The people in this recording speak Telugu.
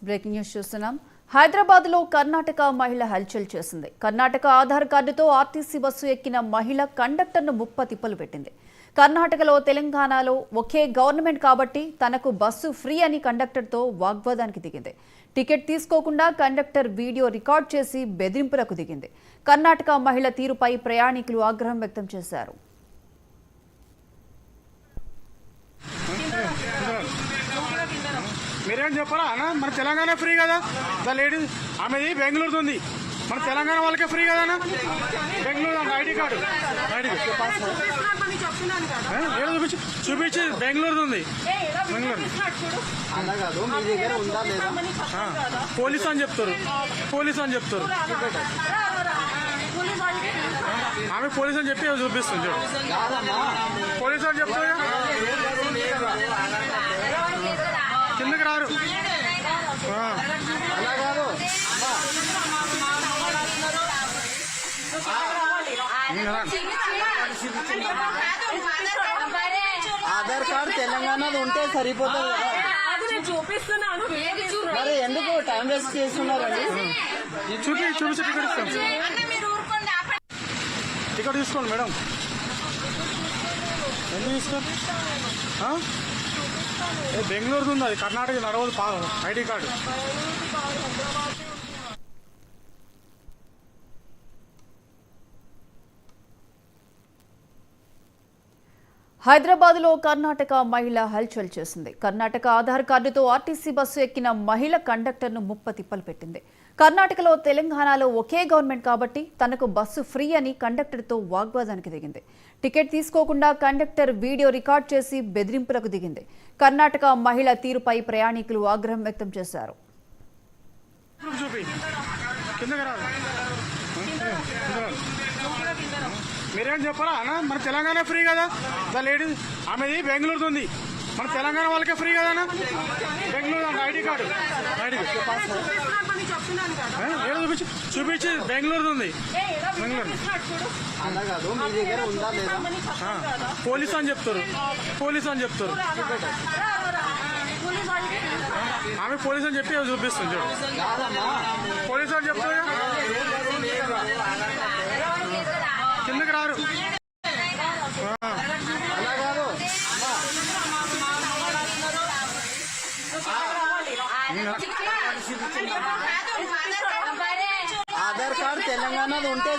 బ్రేకింగ్ న్యూస్ చూస్తున్నాం. హైదరాబాద్ లో కర్ణాటక మహిళ హల్చల్ చేసింది. కర్ణాటక ఆధార్ కార్డుతో ఆర్టీసీ బస్సు ఎక్కిన మహిళ కండక్టర్ను ముప్పతిప్పలు పెట్టింది. కర్ణాటకలో తెలంగాణలో ఒకే గవర్నమెంట్ కాబట్టి తనకు బస్సు ఫ్రీ అని కండక్టర్తో వాగ్వాదానికి దిగింది. టికెట్ తీసుకోకుండా కండక్టర్ వీడియో రికార్డ్ చేసి బెదిరింపులకు దిగింది. కర్ణాటక మహిళ తీరుపై ప్రయాణికులు ఆగ్రహం వ్యక్తం చేశారు. మీరేం చెప్పాలా అన్న, మన తెలంగాణ ఫ్రీ కదా. ద లేడీస్ ఆమెది బెంగళూరుది ఉంది, మన తెలంగాణ వాళ్ళకే ఫ్రీ కదా అన్న. బెంగళూరు ఐడి కార్డు ఏదో చూపించి బెంగళూరుది ఉంది. బెంగళూరు పోలీసు అని చెప్తారు, ఆమె పోలీసు అని చెప్పి చూపిస్తుంది. పోలీసు అని చెప్తారు, కిందకి రారు. ఆధార్ కార్డు తెలంగాణలో ఉంటే సరిపోతుంది కదా. మరి ఎందుకు టైం వేస్ట్ చేస్తున్నారండి? చూపించి టికెట్ ఇస్తాం. టికెట్ తీసుకోండి మేడం. ఎందుకు తీసుకోండి? బెంగళూరుది ఉంది, అది కర్ణాటక నడవదు ఐడి కార్డు. హైదరాబాద్ లో కర్ణాటక మహిళ హల్చల్ చేసింది. కర్ణాటక ఆధార్ కార్డుతో ఆర్టీసీ బస్సు ఎక్కిన మహిళ కండక్టర్ను ముప్పతిప్పలు పెట్టింది. కర్ణాటకలో తెలంగాణలో ఒకే గవర్నమెంట్ కాబట్టి తనకు బస్సు ఫ్రీ అని కండక్టర్తో వాగ్వాదానికి దిగింది. టికెట్ తీసుకోకుండా కండక్టర్ వీడియో రికార్డ్ చేసి బెదిరింపులకు దిగింది. కర్ణాటక మహిళ తీరుపై ప్రయాణికులు ఆగ్రహం వ్యక్తం చేశారు. మీరేం చెప్పాలా అన్న, మన తెలంగాణ ఫ్రీ కదా. ద లేడీస్ ఆమెది బెంగళూరుది ఉంది, మన తెలంగాణ వాళ్ళకే ఫ్రీ కదా అన్న. బెంగళూరు ఐడి కార్డు ఏదో చూపించి బెంగళూరుది ఉంది. బెంగళూరు పోలీసు అని చెప్తారు, ఆమె పోలీసు అని చెప్పి చూపిస్తుంది. పోలీసు అని చెప్తారు, కిందకి రారు. ఆధార్ కార్డు తెలంగాణలో ఉంటే